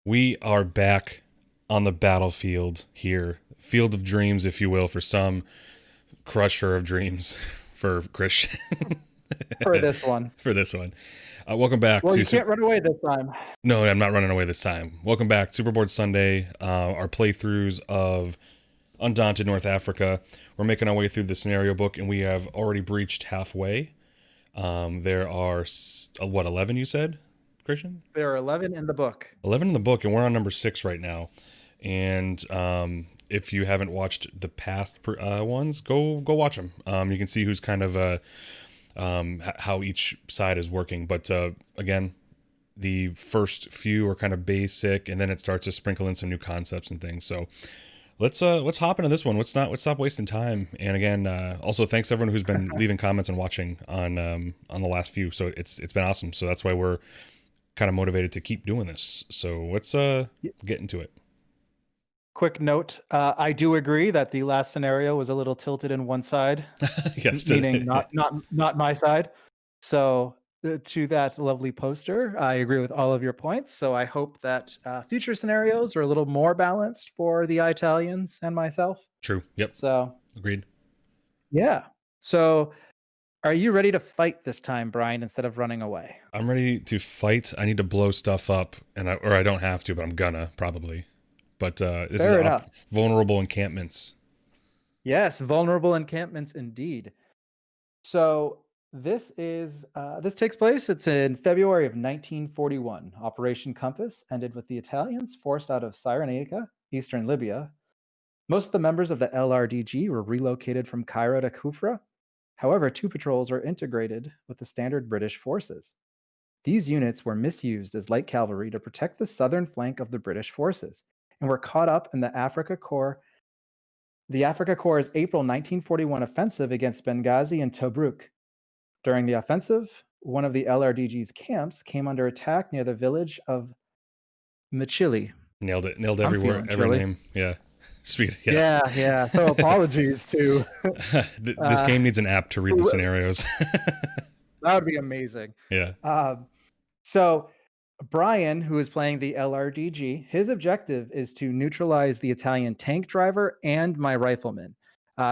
We are back on the battlefield here. Field of dreams, if you will, for some, crusher of dreams for Christian for this one. for this one. Welcome back Well, to you can't run away this time. No, I'm not running away this time. Welcome back, Superboard Sunday. Our playthroughs of Undaunted North Africa. We're making our way through the scenario book, and we have already breached halfway. There are 11 you said, Christian? There are 11 in the book. 11 in the book, and we're on number 6 right now. And if you haven't watched the past ones, go watch them. You can see who's kind of how each side is working. But again, the first few are kind of basic, and then it starts to sprinkle in some new concepts and things. So let's hop into this one. Let's stop wasting time. And again, also thanks everyone who's been leaving comments and watching on the last few. So it's been awesome. So that's why we're kind of motivated to keep doing this. So let's get into it. Quick note, I do agree that the last scenario was a little tilted in one side. Yes, meaning not my side. So to that lovely poster, I agree with all of your points. So I hope that future scenarios are a little more balanced for the Italians and myself. True. Yep. So Agreed. Yeah. So are you ready to fight this time, Brian, instead of running away? I'm ready to fight. I need to blow stuff up, or I don't have to, but I'm gonna probably. But this Fair is enough. vulnerable encampments. Yes, vulnerable encampments indeed. So this takes place. It's in February of 1941. Operation Compass ended with the Italians forced out of Cyrenaica, eastern Libya. Most of the members of the LRDG were relocated from Cairo to Kufra. However, two patrols were integrated with the standard British forces. These units were misused as light cavalry to protect the southern flank of the British forces and were caught up in the Africa Corps' April 1941 offensive against Benghazi and Tobruk. During the offensive, one of the LRDG's camps came under attack near the village of Mchili. Nailed it. Nailed every word, every name. Yeah. Sweet. Yeah. Yeah. So apologies to. This game needs an app to read the scenarios. That would be amazing. Yeah. So Brian, who is playing the LRDG, his objective is to neutralize the Italian tank driver and my rifleman.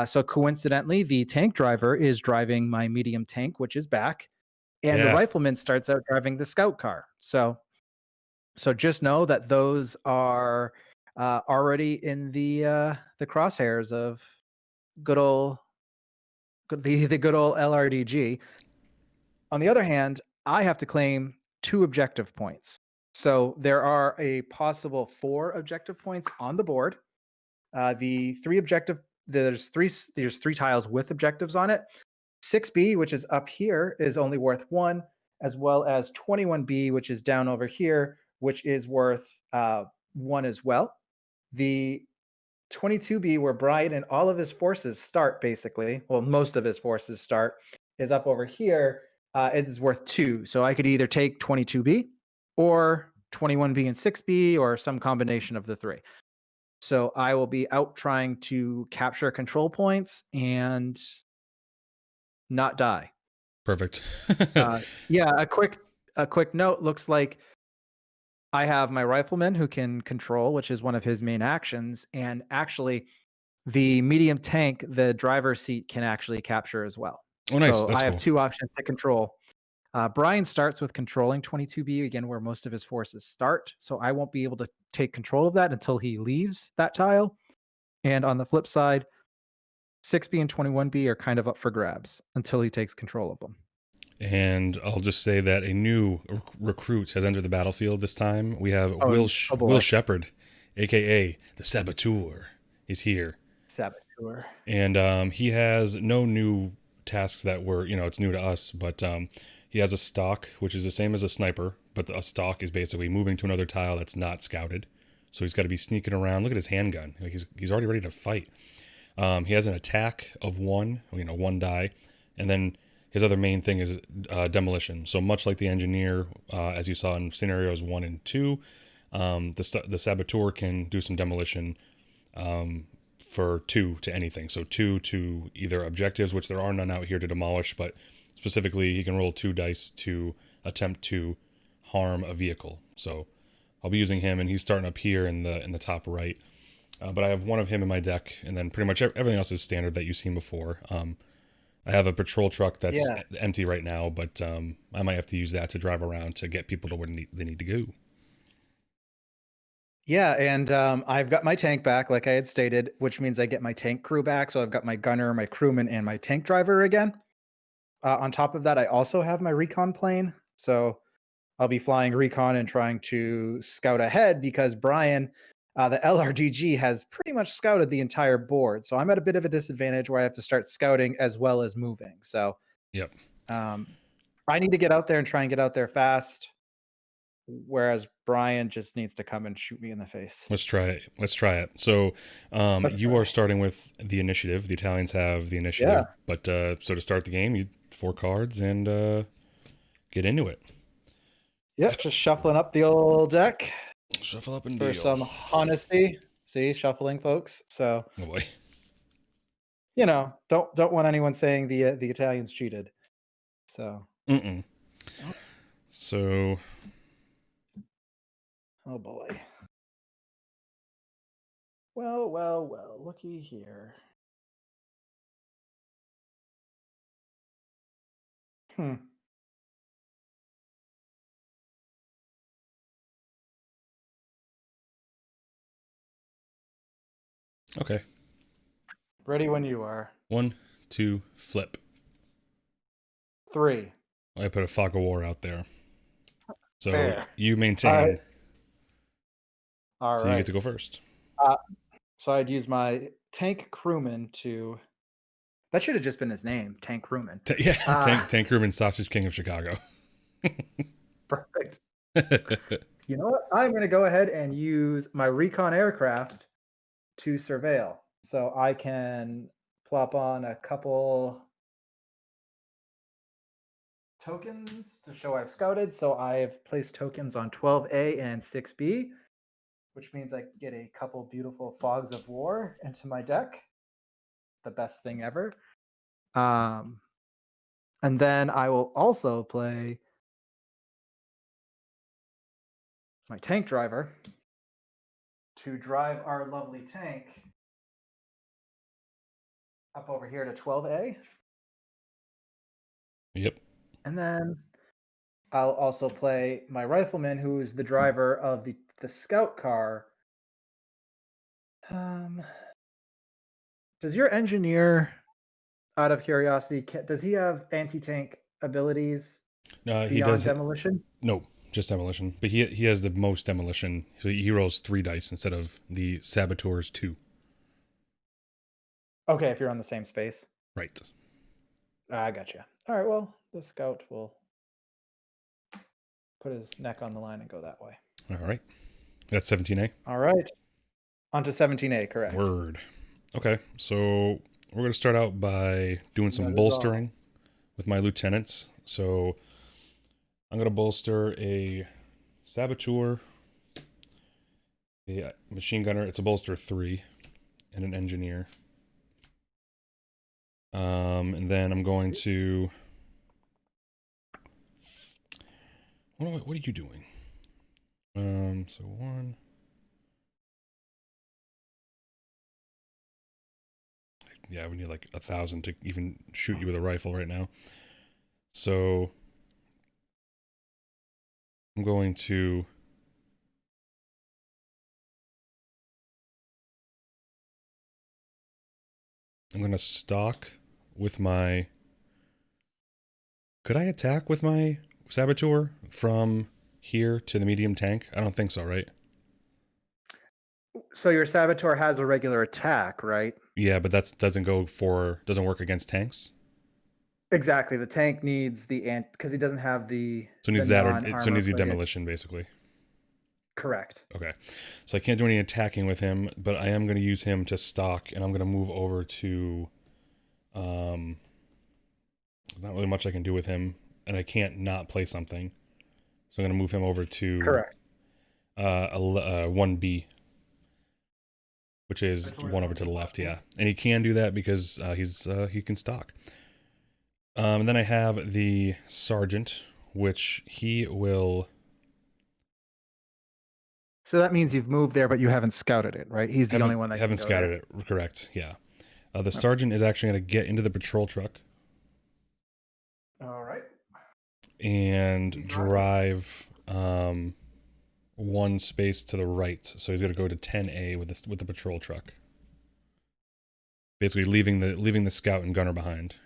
So coincidentally, the tank driver is driving my medium tank, which is back, and the rifleman starts out driving the scout car. So just know that those are already in the crosshairs of the good old LRDG. On the other hand, I have to claim 2 objective points. So there are a possible 4 objective points on the board. There's three tiles with objectives on it. 6B, which is up here, is only worth 1, as well as 21B, which is down over here, which is worth 1 as well. The 22B, where Brian and all of his forces start, basically, well, most of his forces start, is up over here. It is worth 2. So I could either take 22B or 21B and 6B or some combination of the 3. So I will be out trying to capture control points and not die. Perfect. Yeah, a quick note. Looks like I have my rifleman who can control, which is one of his main actions. And actually, the medium tank, the driver's seat, can actually capture as well. Oh, nice. So That's I have cool. 2 options to control. Brian starts with controlling 22B, again, where most of his forces start. So I won't be able to take control of that until he leaves that tile. And on the flip side, 6B and 21B are kind of up for grabs until he takes control of them. And I'll just say that a new recruit has entered the battlefield this time. We have Will Shepard, a.k.a. the Saboteur. He's here. Saboteur. And he has no new tasks that were, it's new to us, but he has a stalk, which is the same as a sniper, but a stalk is basically moving to another tile that's not scouted. So he's got to be sneaking around. Look at his handgun. Like he's already ready to fight. He has an attack of 1, 1 die, and then his other main thing is demolition. So much like the engineer, as you saw in scenarios 1 and 2, the Saboteur can do some demolition for 2 to anything. So 2 to either objectives, which there are none out here to demolish, but specifically he can roll 2 dice to attempt to harm a vehicle. So I'll be using him, and he's starting up here in the top right. But I have one of him in my deck, and then pretty much everything else is standard that you've seen before. I have a patrol truck that's Yeah. empty right now, but I might have to use that to drive around to get people to where they need to go. Yeah, and I've got my tank back, like I had stated, which means I get my tank crew back. So I've got my gunner, my crewman, and my tank driver again. On top of that, I also have my recon plane. So I'll be flying recon and trying to scout ahead because Brian, the LRDG, has pretty much scouted the entire board. So I'm at a bit of a disadvantage where I have to start scouting as well as moving. So Yep. um, I need to get out there and try and get out there fast, whereas Brian just needs to come and shoot me in the face. Let's try it. Let's try it. So, Let's you are try. starting with the initiative. The Italians have the Yeah. initiative, but so to start the game, you 4 cards and get into it. Yep. Just shuffling up the old deck Shuffle up and for deal. some honesty. See, shuffling, folks. So Oh boy. don't want anyone saying the Italians cheated. So, Mm-mm. oh, So oh boy. Well. Looky here. Hmm. okay. Ready when you are. 1, 2, flip. 3. I put a fog of war out there. So There. you All right. maintain. All So you get right. to go first. Uh, so I'd use my tank crewman to. That should have just been his name, Tank Crewman. Yeah, Uh, Tank Rubin, Sausage King of Chicago. Perfect. You know what? I'm going to go ahead and use my recon aircraft to surveil. So I can plop on a couple tokens to show I've scouted. So I've placed tokens on 12A and 6B, which means I get a couple beautiful fogs of war into my deck. The best thing ever. Um, and then I will also play my tank driver to drive our lovely tank up over here to 12A. Yep. And then I'll also play my rifleman, who is the driver of the scout car. Um, does your engineer, out of curiosity, does he have anti-tank abilities He beyond does. demolition? No, just demolition. But he has the most demolition. So he rolls 3 dice instead of the saboteurs 2. Okay, if you're on the same space. Right. I gotcha. All right, well, the scout will put his neck on the line and go that way. All right. That's 17A. All right, on to 17A, correct. Word. Okay. So we're going to start out by doing some That is all. bolstering with my lieutenants. So I'm going to bolster a saboteur, a machine gunner. It's a bolster 3, and an engineer. And then I'm going to. What are you doing? So 1. Yeah, we need like 1,000 to even shoot you with a rifle right now. So I'm going to. I'm going to stalk with my. Could I attack with my saboteur from here to the medium tank? I don't think so, right? So your saboteur has a regular attack, right? Yeah, but that doesn't work against tanks. Exactly. The tank needs the ant because he doesn't have So it the needs that, or so it non-armor needs the plated. demolition basically. Correct. Okay, so I can't do any attacking with him, but I am going to use him to stalk, and I'm going to move over to. There's not really much I can do with him, and I can't not play something. So I'm going to move him over to Correct. 1B, which is one over to the left. Yeah, and he can do that because he can stalk. And then I have the sergeant, which he will. So that means you've moved there, but you haven't scouted it, right? He's the only one that can Haven't go scouted there. it. Correct. Yeah. The sergeant is actually going to get into the patrol truck All right. and Drive. drive one space to the right. So he's going to go to 10A with the patrol truck. Basically leaving the scout and gunner behind.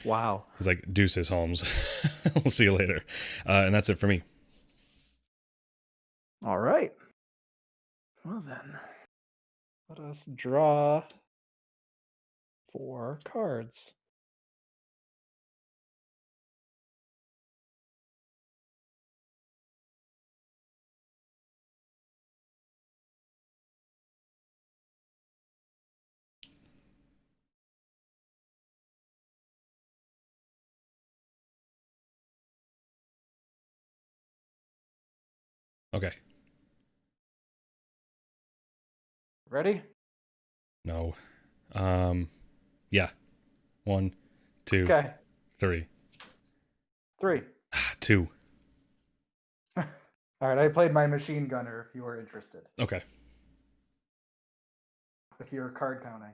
Wow. He's like, deuces, Holmes. We'll see you later. And that's it for me. All right. Well then, let us draw 4 cards. Okay. Ready? No. Yeah. 1, 2, Okay. 3. 3. 2. All right. I played my machine gunner if you were interested. Okay. If you're card counting.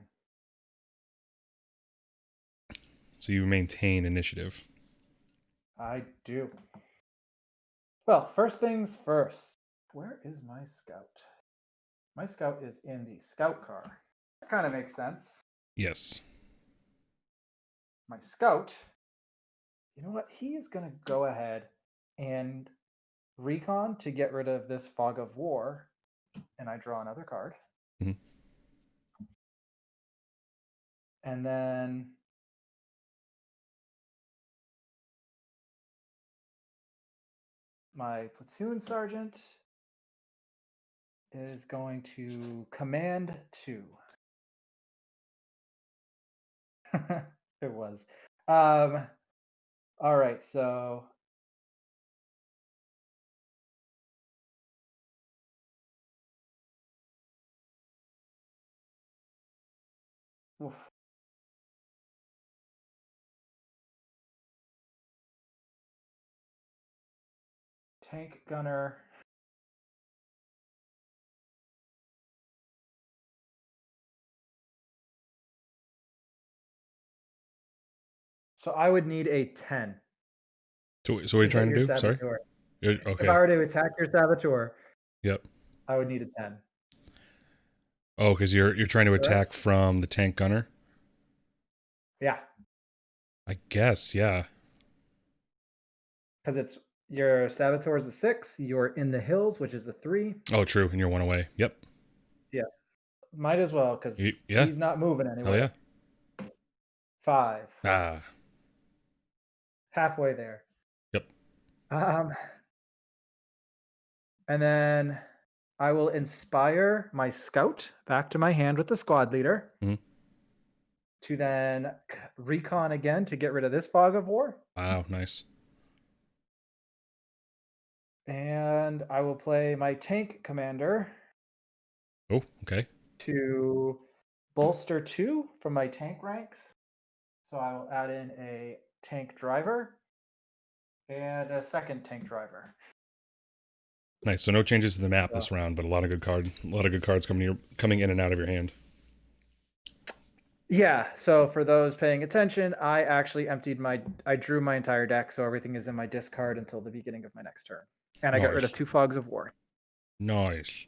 So you maintain initiative. I do. Well, first things first. Where is my scout? My scout is in the scout car. That kind of makes sense. Yes. My scout, you know what? He is going to go ahead and recon to get rid of this fog of war. And I draw another card. Mhm. And then my platoon sergeant is going to command 2. It was. All right, so oof. Tank gunner. So I would need a 10 So what are to you trying hit to your do? Sorry? saboteur. If Okay. I were to attack your saboteur, Yep. I would need a 10. Oh, because you're trying to Correct? attack from the tank gunner? Yeah, I guess, yeah. because it's your saboteur is a 6. You're in the hills, which is a 3. Oh, true. And you're one away. Yep. Yeah, might as well because Yeah. he's not moving Hell yeah. anywhere. 5, Ah. halfway there. Yep. Um, and then I will inspire my scout back to my hand with the squad leader Mhm. to then recon again to get rid of this fog of war. Wow. Nice. And I will play my tank commander Oh, okay. to bolster 2 from my tank ranks. So I will add in a tank driver and a second tank driver. Nice. So no changes to the map So, this round, but a lot of good cards coming in and out of your hand. yeah, so for those paying attention, I actually I drew my entire deck, so everything is in my discard until the beginning of my next turn. And I got rid of Nice. 2 fogs of war. Nice.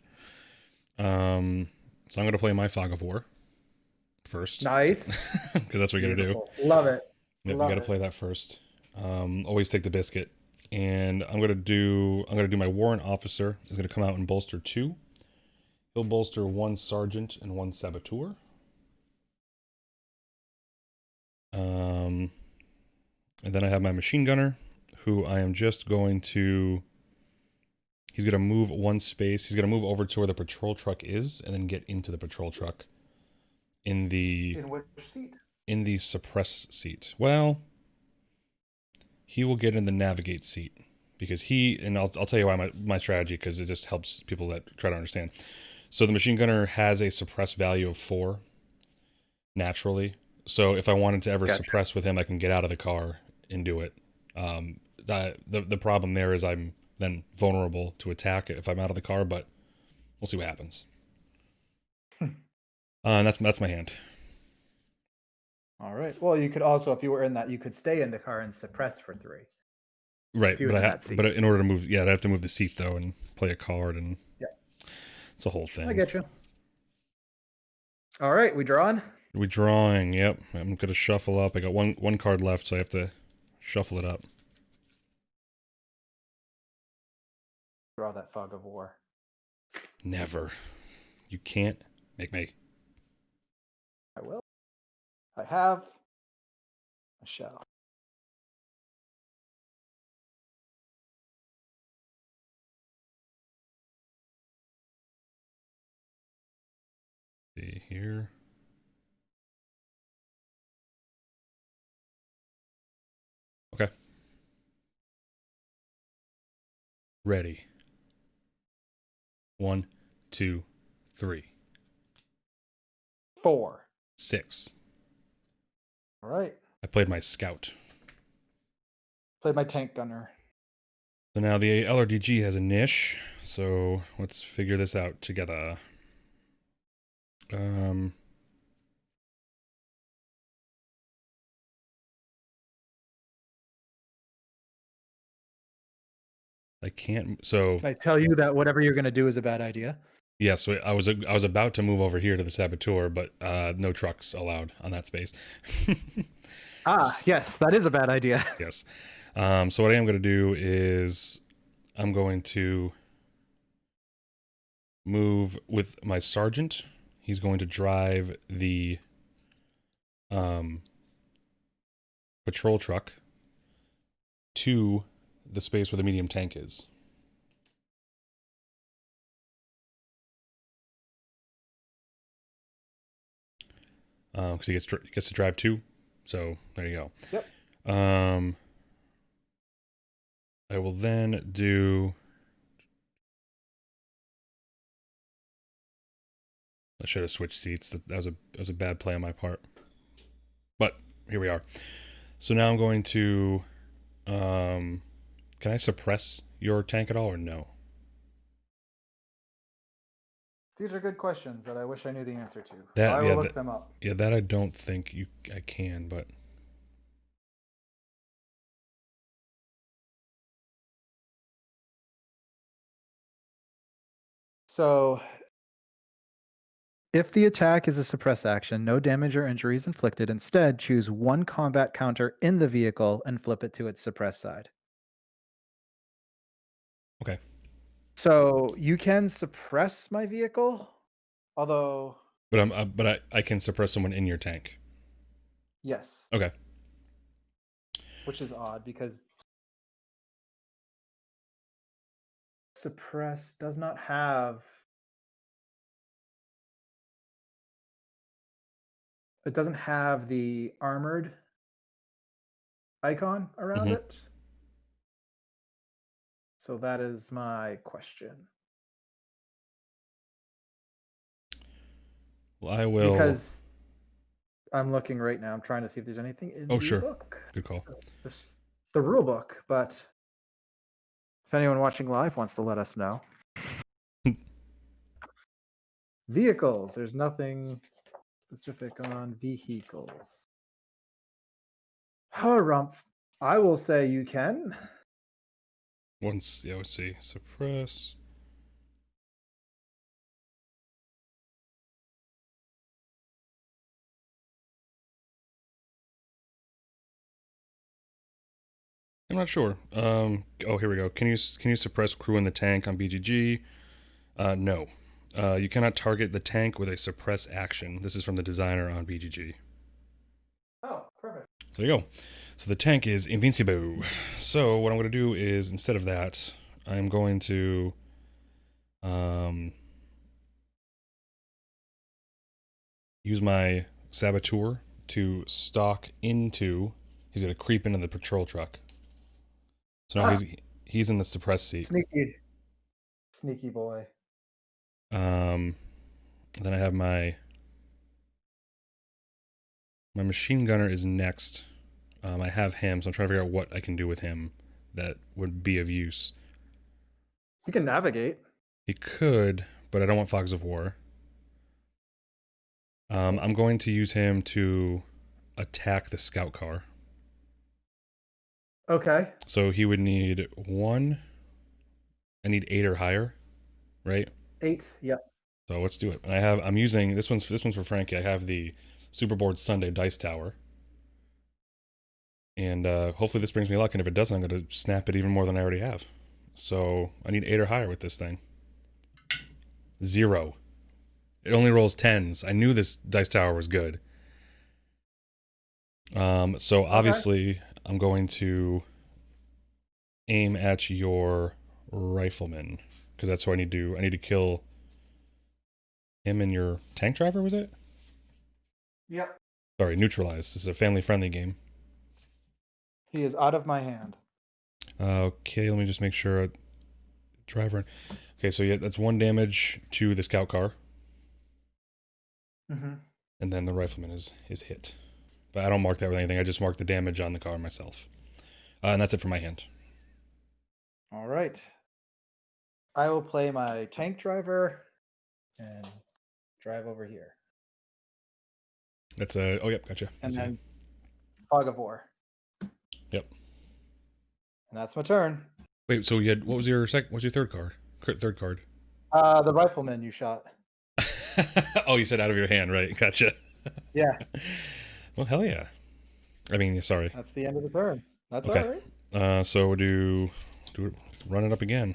So I'm gonna play my Fog of War first. Nice. Because that's what you gotta do. Love it. Yep, you Love gotta it. play that first. Always take the biscuit. And I'm gonna do my warrant officer is gonna come out and bolster 2. He'll bolster 1 sergeant and 1 saboteur. And then I have my machine gunner, who I am just going to. He's gonna move 1 space. He's gonna move over to where the patrol truck is, and then get into the patrol truck. In the In which seat? suppress seat. Well, he will get in the navigate seat because I'll tell you why my strategy, because it just helps people that try to understand. So the machine gunner has a suppress value of 4 naturally. So if I wanted to ever suppress with him, I can get out of the car and do it. The problem there is I'm then vulnerable to attack if I'm out of the car, but we'll see what happens. And that's my hand. All right. Well, you could also, if you were in that, you could stay in the car and suppress for 3. Right, If he was in that seat. but in order to move, yeah, I'd have to move the seat though and play a card, and Yeah. it's a whole thing. I get you. All right, we drawing? We drawing. Yep, I'm gonna shuffle up. I got one card left, so I have to shuffle it up. Draw that fog of war. Never. You can't make me. I will. I have. I shall. See here. Okay. Ready. 1, 2, 3, 4. 6. All right. I played my scout. Played my tank gunner. So now the LRDG has a niche, so let's figure this out together. I can't. So Can I tell you that whatever you're going to do is a bad idea? yeah, so I was about to move over here to the saboteur, but no trucks allowed on that space. Yes, that is a bad idea. Yes. So what I am going to do is I'm going to move with my sergeant. He's going to drive the patrol truck to the space where the medium tank is. Because he gets to drive 2. So there you go. Yep. I will then do. I should have switched seats. That was a bad play on my part. But here we are. So now I'm going to. Can I suppress your tank at all or no? These are good questions that I wish I knew the answer to. That, I will yeah, look them up. Yeah, that I don't think I can, but. So, if the attack is a suppress action, no damage or injury is inflicted. Instead, choose one combat counter in the vehicle and flip it to its suppress side. Okay. So you can suppress my vehicle, although But I can suppress someone in your tank. yes, Okay. which is odd because suppress does not have. It doesn't have the armored icon around it. So that is my question. Well, I will. Because I'm looking right now. I'm trying to see if there's anything in the book. Good call. The rule book, but if anyone watching live wants to let us know. Vehicles. There's nothing specific on vehicles. Harumph. I will say you can. Let's see. Suppress. I'm not sure. Oh, here we go. Can you suppress crew in the tank on BGG? No. You cannot target the tank with a suppress action. This is from the designer on BGG. Oh, perfect. So there you go. So the tank is invincible. So what I'm going to do is, instead of that, I'm going to use my saboteur to stalk into. He's going to creep into the patrol truck. So now he's in the suppress seat. Sneaky boy. Then I have my machine gunner is next. I have him, so I'm trying to figure out what I can do with him that would be of use. You can navigate. He could, but I don't want Fogs of War. I'm going to use him to attack the scout car. Okay. So he would need one. I need 8 or higher, right? 8. Yep. So let's do it. And I'm using this one's for Frankie. I have the Superboard Sunday Dice Tower. And hopefully this brings me luck, and if it doesn't, I'm going to snap it even more than I already have. So I need 8 or higher with this thing. 0. It only rolls 10s. I knew this Dice Tower was good. So obviously I'm going to aim at your rifleman, because that's what I need to do. I need to kill him and your tank driver, was it? Yep. Sorry, neutralize. This is a family-friendly game. He is out of my hand. Okay, let me just make sure. Driver. Okay, so yeah, that's 1 damage to the scout car. Mm-hmm. And then the rifleman is hit. But I don't mark that with anything. I just mark the damage on the car myself. And that's it for my hand. All right. I will play my tank driver and drive over here. That's a. Oh, yep, gotcha. And then Fog of War. Yep. And that's my turn. Wait, so you had. What was your What's your third card? Third card. The rifleman you shot. Oh, you said out of your hand, right? Gotcha. Yeah. Well, hell yeah. I mean, sorry. That's the end of the turn. That's Okay. all right. So run it up again.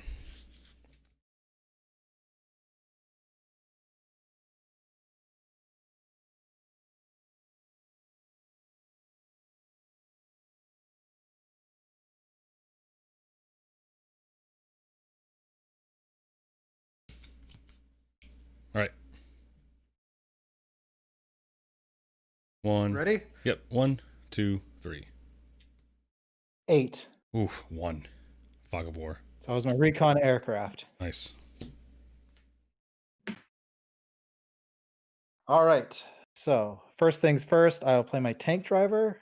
All right. 1. Ready? Yep. 1, 2, 3. 8. Oof. 1. Fog of War. So that was my recon aircraft. Nice. All right. So first things first, I'll play my tank driver,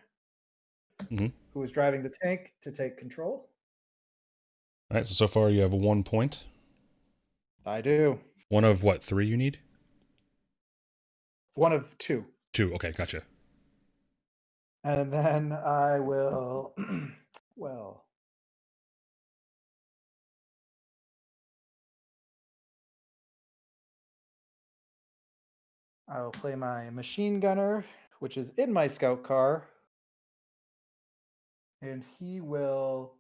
who is driving the tank to take control. All right. So far you have 1 point. I do. 1 of what? 3 you need? 1 of 2. 2. Okay, gotcha. And then I will, well, I will play my machine gunner, which is in my scout car. And he will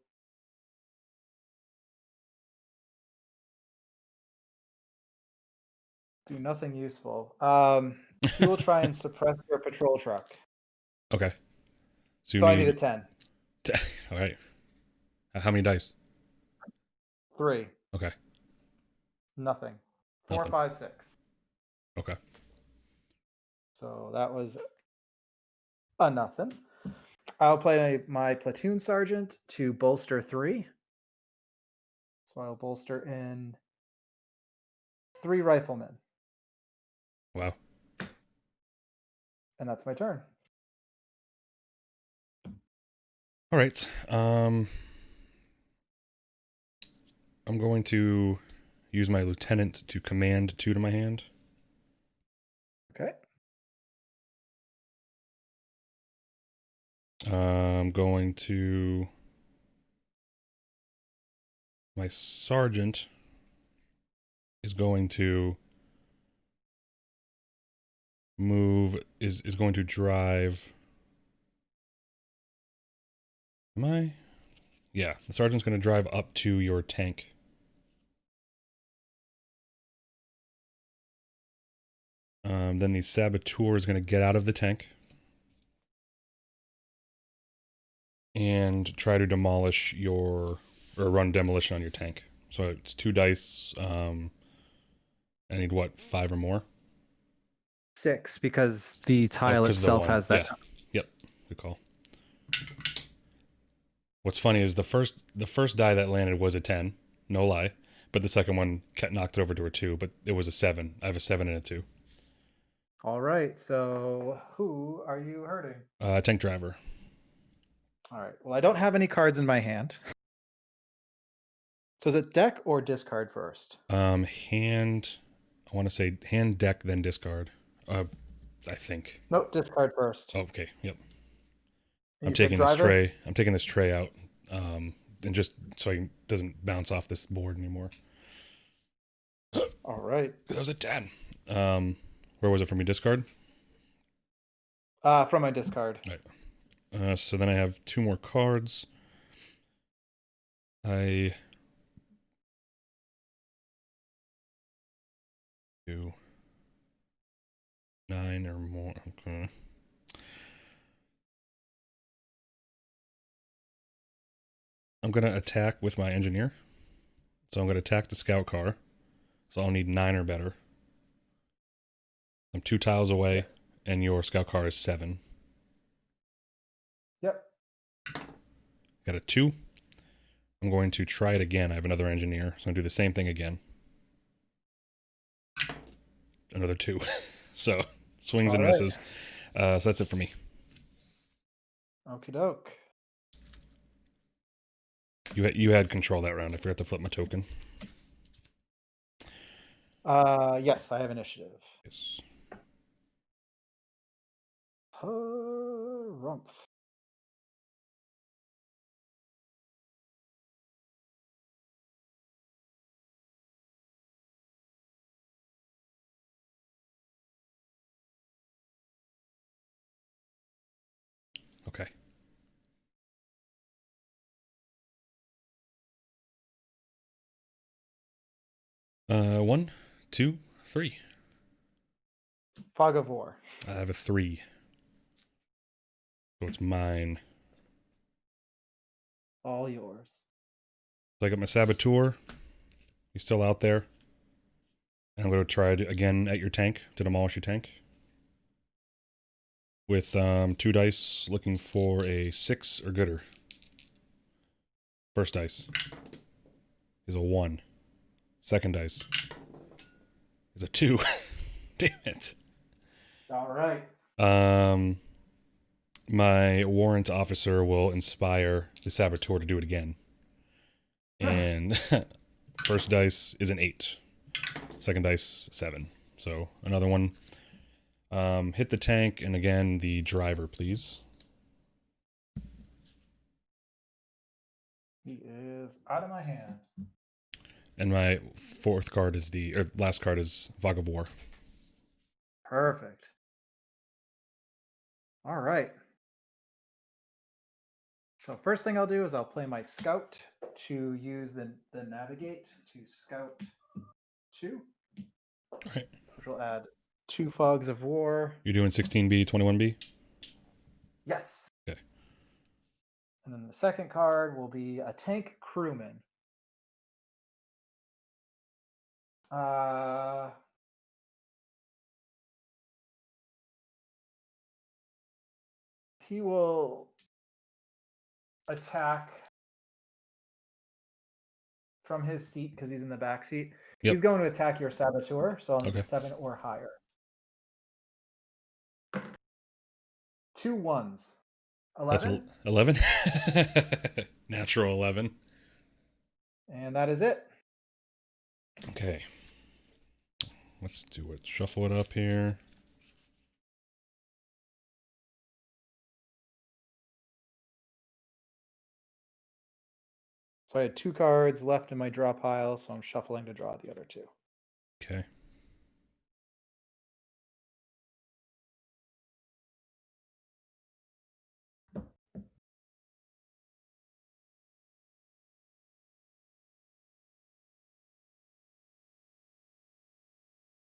do nothing useful. He will try and suppress your patrol truck. Okay. So I need a 10. All right. How many dice? 3. Okay. Nothing. 4, Nothing. 5, 6. Okay. So that was a nothing. I'll play my platoon sergeant to bolster 3. So I'll bolster in 3 riflemen. Wow. And that's my turn. All right. I'm going to use my lieutenant to command 2 to my hand. Okay. I'm going to. My sergeant is going to move, is going to drive. Am I? Yeah, the sergeant's going to drive up to your tank. Then the saboteur is going to get out of the tank and try to demolish or run demolition on your tank. So it's 2 dice. I need what, 5 or more? 6, because the tile 'cause itself has that. Yeah. Yep. Good call. What's funny is the first die that landed was a 10, no lie, but the second one knocked it over to a 2, but it was a 7. I have a 7 and a 2. All right. So who are you hurting? Tank driver. All right. Well, I don't have any cards in my hand. So is it deck or discard first? Hand. I want to say hand, deck, then discard. I think. Nope, discard first. Oh, okay. Yep. And I'm you said taking this driver? tray. I'm taking this tray out, and just so it doesn't bounce off this board anymore. All right. That was a 10. Where was it from your discard? From my discard. Right. So then I have 2 more cards. I do 9 or more. Okay. I'm gonna attack with my engineer. So I'm gonna attack the scout car. So I'll need 9 or better. I'm 2 tiles away, Yes. and your scout car is 7. Yep. Got a 2. I'm going to try it again. I have another engineer, so I'm gonna do the same thing again. Another 2. So swings All and right. misses. So that's it for me. Okie doke. You had control that round. I forgot to flip my token. Yes, I have initiative. Yes. Rumph. Okay. One, 2, 3. Fog of War. I have a 3. So it's mine. All yours. So I got my saboteur. He's still out there. And I'm going to try it again at your tank to demolish your tank. With 2 dice, looking for a 6 or gooder. First dice is a 1. Second dice is a 2. Damn it. All right. My warrant officer will inspire the saboteur to do it again. And first dice is an 8. Second dice, 7. So another one. Hit the tank, and again, the driver, please. He is out of my hand. And my last card is Fog of War. Perfect. All right. So first thing I'll do is I'll play my scout to use the navigate to scout 2. All right. Which will add 2 fogs of war. You're doing 16B, 21B? Yes. Okay. And then the second card will be a tank crewman. He will attack from his seat because he's in the back seat. Yep. He's going to attack your saboteur, so I'll need Okay. 7 or higher. 2 1s. 11. That's 11? Natural 11. And that is it. Okay. Let's do it. Shuffle it up here. So I had 2 cards left in my draw pile, so I'm shuffling to draw the other 2. Okay.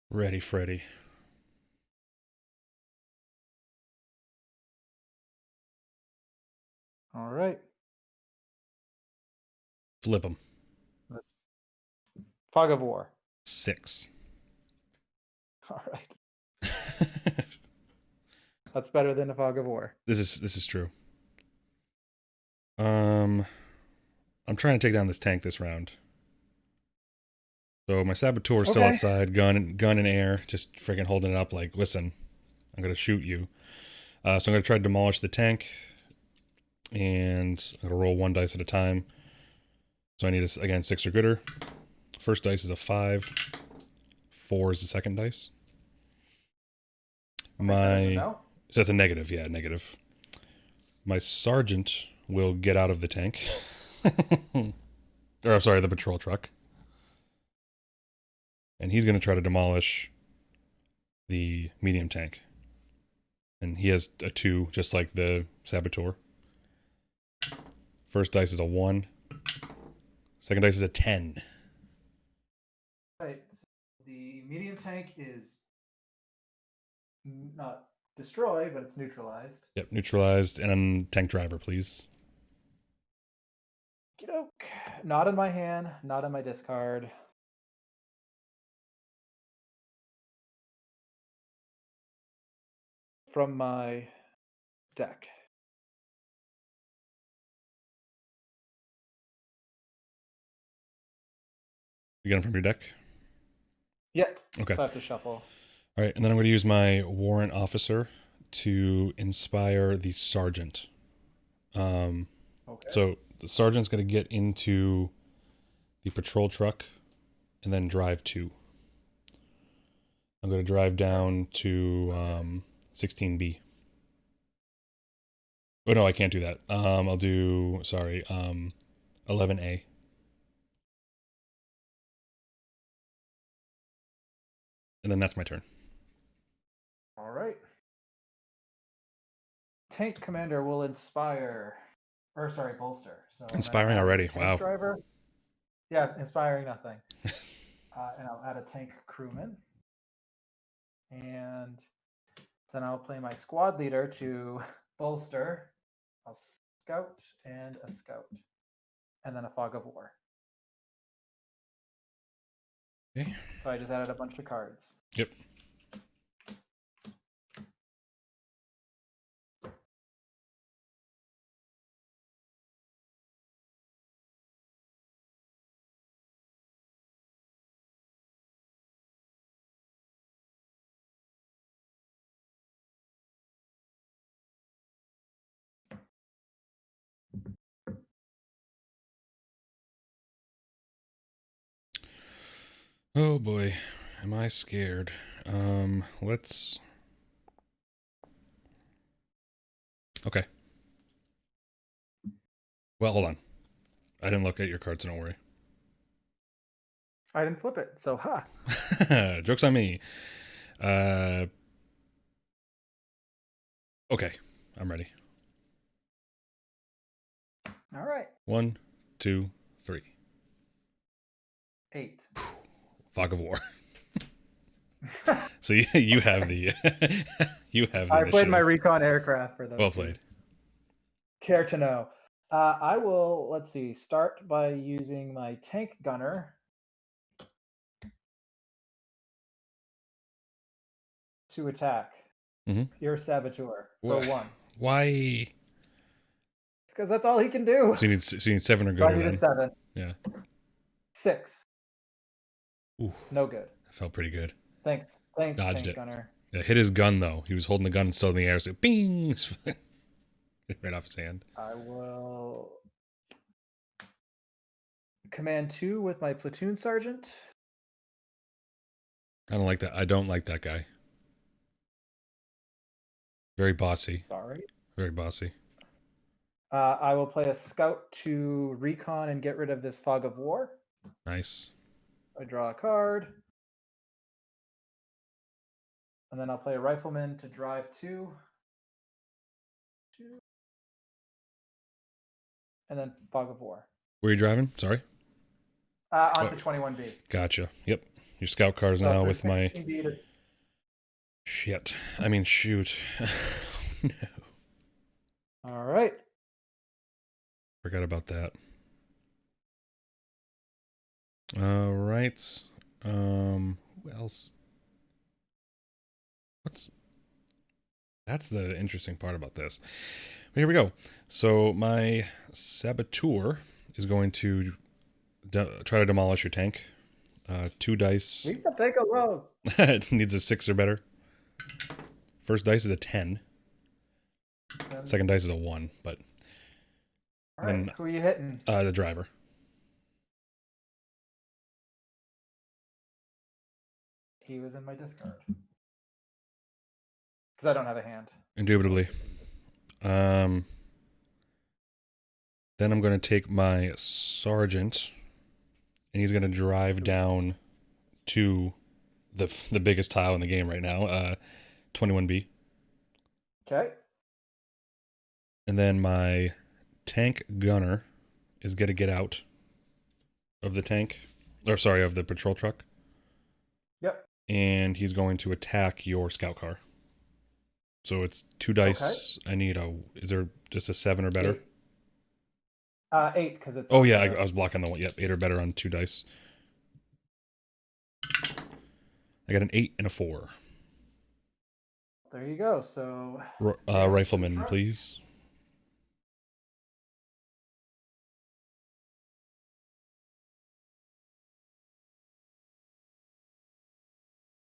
Ready, Freddy. All right. Flip him. That's Fog of War. 6. All right. That's better than a Fog of War. This is true. I'm trying to take down this tank this round. So my saboteur is still Okay. outside, gun in air, just freaking holding it up like, listen, I'm gonna shoot you. So I'm gonna try to demolish the tank, and I'm gonna roll 1 dice at a time. So I need, again, 6 or gooder. First dice is a 5. 4 is the second dice. No. So that's a negative, yeah, negative. My sergeant will get out of the tank. Or, I'm sorry, the patrol truck. And he's going to try to demolish the medium tank. And he has a 2, just like the saboteur. First dice is a 1. Second dice is a 10. Right. So the medium tank is not destroyed, but it's neutralized. Yep, neutralized. And then tank driver, please. Okey-doke. Not in my hand, not in my discard. From my deck. You get them from your deck? Yep. Okay. So I have to shuffle. All right, and then I'm going to use my warrant officer to inspire the sergeant. Okay. So the sergeant's going to get into the patrol truck and then drive 2. I'm going to drive down to 16B. Oh, no, I can't do that. I'll do, 11A. And then that's my turn. All right. Tank commander will bolster. So Inspiring already. Wow. Driver. Yeah, inspiring nothing. And I'll add a tank crewman. And then I'll play my squad leader to bolster. I'll scout and a scout. And then a fog of war. Okay. So I just added a bunch of cards. Yep. Oh boy, am I scared. Let's... Okay. Well, hold on. I didn't look at your cards, so don't worry. I didn't flip it, so ha. Joke's on me. Okay, I'm ready. All right. 1, 2, 3. 8. Fog of War. So you have the you have the I played initiative. my recon aircraft for those. Well played. Care to know. I will, let's see, start by using my tank gunner to attack your saboteur for 1. Why? Because that's all he can do. So you need 7 or So I gooder needed then. 7. Yeah. 6. Ooh, no good. that felt pretty good. Thanks, Dodged tank it. gunner. Yeah, hit his gun though. He was holding the gun still in the air, so bing, right off his hand. I will command 2 with my platoon sergeant. I don't like that. I don't like that guy. Very bossy. Sorry. Very bossy. I will play a scout to recon and get rid of this fog of war. Nice. I draw a card. And then I'll play a rifleman to drive 2. And then fog of war. Where are you driving? Sorry. Onto 21B. Gotcha. Yep. Your scout cars now with my... Shit. I mean, shoot. No. All right. Forgot about that. All right. Who else? That's the interesting part about this. But here we go. So my saboteur is going to try to demolish your tank. 2 dice. We can take a look. It needs a 6 or better. First dice is a 10. Second dice is a 1, but... All right, who are you hitting? The driver. He was in my discard because I don't have a hand. Indubitably. Then I'm going to take my sergeant, and he's going to drive down to the biggest tile in the game right now, 21B. Okay. And then my tank gunner is going to get out of the tank, or sorry, of the patrol truck. Yep. And he's going to attack your scout car. So it's 2 dice. Okay. I need is there just a 7 or better? 8 because it's. Oh yeah, I was blocking the one. Yep, 8 or better on 2 dice. I got an 8 and a 4. There you go. So. Rifleman, please.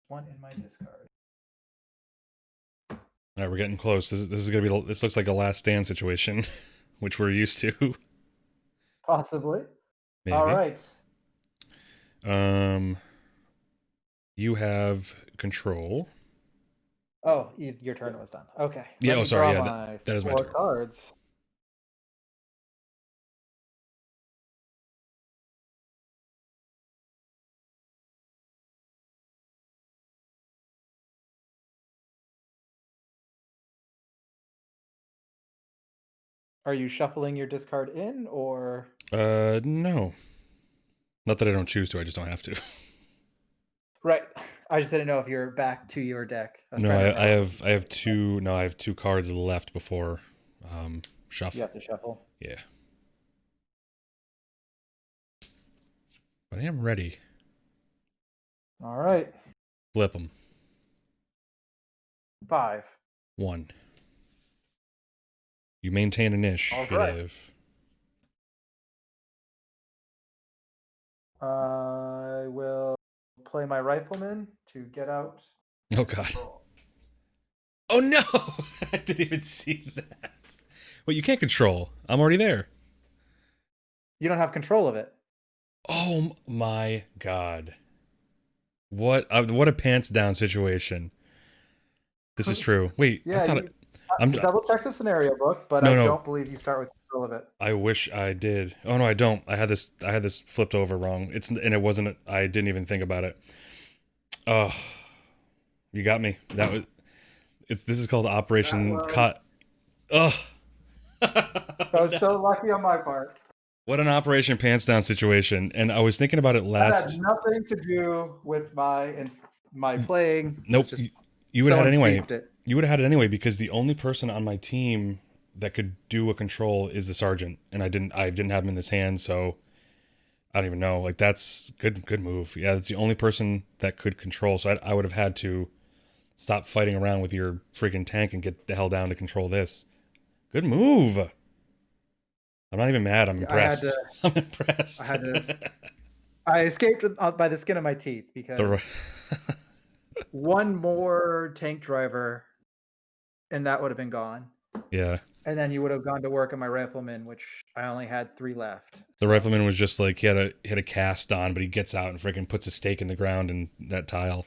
One in my discard. All right, we're getting close. This is gonna be. This looks like a last stand situation, which we're used to. Possibly. Maybe. All right. You have control. Oh, your turn was done. Okay. Yeah. Oh, sorry. Yeah, that is my turn. Cards. Are you shuffling your discard in, or? No. Not that I don't choose to. I just don't have to. Right. I just didn't know if you're back to your deck. No, I have 2. No, I have 2 cards left before shuffle. You have to shuffle. Yeah. But I am ready. All right. Flip them. 5. 1. You maintain initiative. Right. I will play my rifleman to get out. Oh god. Oh no! I didn't even see that. Well, you can't control. I'm already there. You don't have control of it. Oh my god. What a pants down situation. This is true. Wait, yeah, I thought I'm double check the scenario book, but I don't believe you start with control of it. I wish I did. Oh no, I don't. I had this flipped over wrong. It wasn't. I didn't even think about it. Oh, you got me. This is called Operation Cut. Ugh. That was so lucky on my part. What an Operation Pants Down situation. And I was thinking about it last. That had nothing to do with my playing. Nope. You would have had it anyway. You would have had it anyway because the only person on my team that could do a control is the sergeant, and I didn't have him in his hand, so I don't even know. Like, that's good move. Yeah, that's the only person that could control. So I would have had to stop fighting around with your freaking tank and get the hell down to control this. Good move. I'm not even mad. I'm impressed. I'm impressed. I escaped by the skin of my teeth because one more tank driver, and that would have been gone. Yeah. And then you would have gone to work on my rifleman, which I only had 3 left. The rifleman was just like, he had a cast on, but he gets out and freaking puts a stake in the ground in that tile.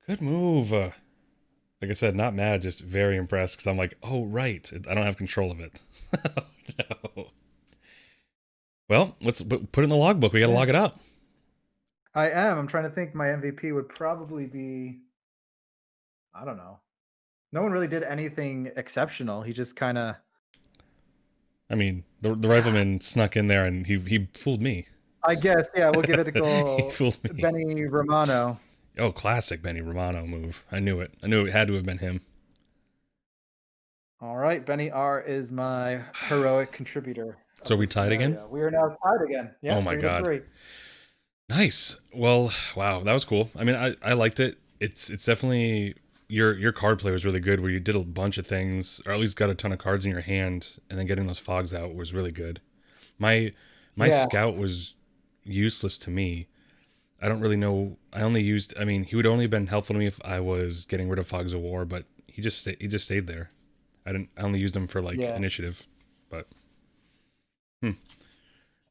Good move. Like I said, not mad, just very impressed because I'm like, oh, right. I don't have control of it. Oh, no. Well, let's put it in the logbook. We got to log it out. I am. I'm trying to think. My MVP would probably be, I don't know. No one really did anything exceptional. He just kind of. I mean, the rifleman snuck in there and he fooled me. I guess, yeah. We'll give it a go. He fooled me. Benny Romano. Oh, classic Benny Romano move. I knew it. I knew it had to have been him. All right, Benny R is my heroic contributor. So we tied again? We are now tied again. Yeah. Oh my god. Nice. Well, wow, that was cool. I mean, I liked it. It's definitely your card play was really good, where you did a bunch of things, or at least got a ton of cards in your hand, and then getting those fogs out was really good. My scout was useless to me. I don't really know. I mean, he would only have been helpful to me if I was getting rid of fogs of war, but he just stayed there. I only used him for initiative, but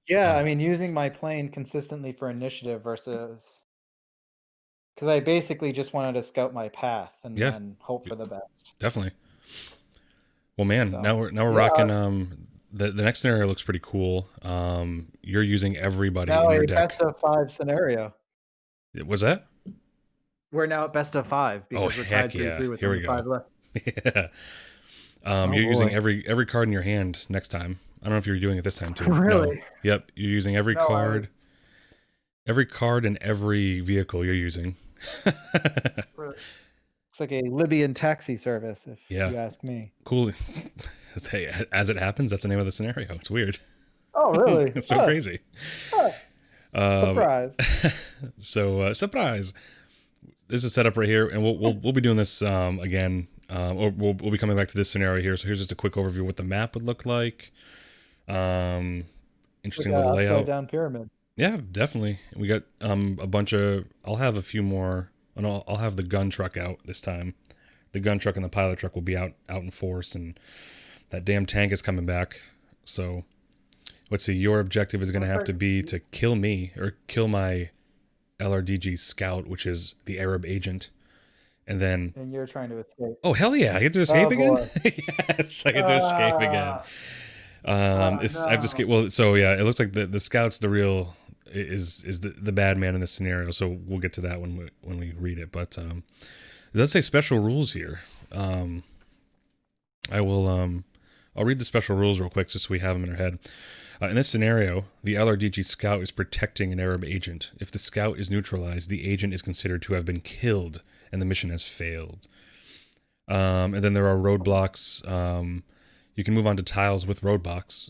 Yeah, I mean, using my plane consistently for initiative versus because I basically just wanted to scout my path and Yeah, then hope for the best. definitely. Well, man, So now we're yeah, rocking. The next scenario looks pretty cool. You're using it's everybody now in your a deck. best of 5 scenario. Was that? We're now at best of 5 Oh because we're tied heck yeah! 3-3 with Here we only 5 go. left. Yeah. Oh You're using boy. every card in your hand next time. I don't know if you're doing it this time too. No. Really? Yep. You're using No, I every card and every vehicle you're using. it's like a Libyan taxi service, if Yeah. you ask me. Cool. Hey, as it happens, that's the name of the scenario. It's weird. Oh, really? It's so crazy. Huh, Um, surprise. so surprise. This is set up right here, and we'll be doing this again, or we'll be coming back to this scenario here. So here's just a quick overview of what the map would look like. Like Interesting a little upside layout. down pyramid. Yeah, definitely. We got a bunch of. I'll have a few more. And I'll have the gun truck out this time. The gun truck and the pilot truck will be out in force, and that damn tank is coming back. So let's see. Your objective is going to have to be to kill me or kill my LRDG scout, which is the Arab agent, and then. And you're trying to escape. Oh hell yeah! I get to escape Oh again. boy. Yes, I get to escape again. I have to escape. Well, so yeah, it looks like the scout's the real is the bad man in this scenario. So we'll get to that when we read it. But it does say special rules here. I will I'll read the special rules real quick just so we have them in our head. In this scenario, the LRDG scout is protecting an Arab agent. If the scout is neutralized, the agent is considered to have been killed and the mission has failed. And then there are roadblocks. You can move onto tiles with roadblocks,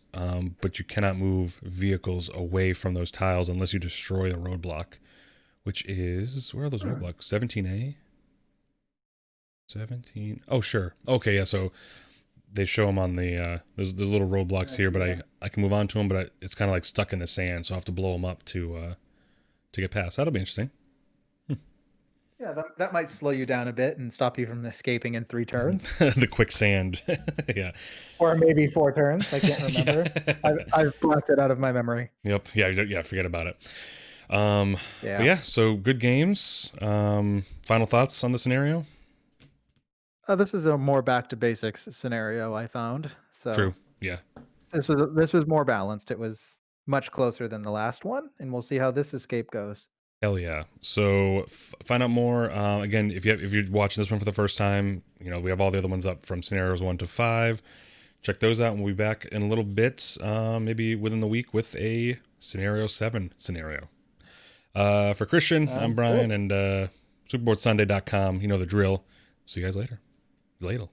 but you cannot move vehicles away from those tiles unless you destroy a roadblock, which is, where are those roadblocks? 17A? 17? Oh, sure. Okay, yeah, so they show them on the, there's little roadblocks here, but I can move on to them, but it's kind of like stuck in the sand, so I have to blow them up to get past. That'll be interesting. Yeah, that might slow you down a bit and stop you from escaping in 3 turns. The quicksand. Yeah. Or maybe 4 turns. I can't remember. Yeah. I've blocked it out of my memory. Yep. Yeah, forget about it. But yeah, so good games. Final thoughts on the scenario? This is a more back to basics scenario I found. So True. Yeah. this was more balanced. It was much closer than the last one, and we'll see how this escape goes. Hell yeah. So find out more. Again, if you're watching this one for the first time, we have all the other ones up from scenarios 1 to 5. Check those out, and we'll be back in a little bit, maybe within the week, with a scenario 7 scenario. For Christian, I'm Brian, and superboardsunday.com. You know the drill. See you guys later. Ladle.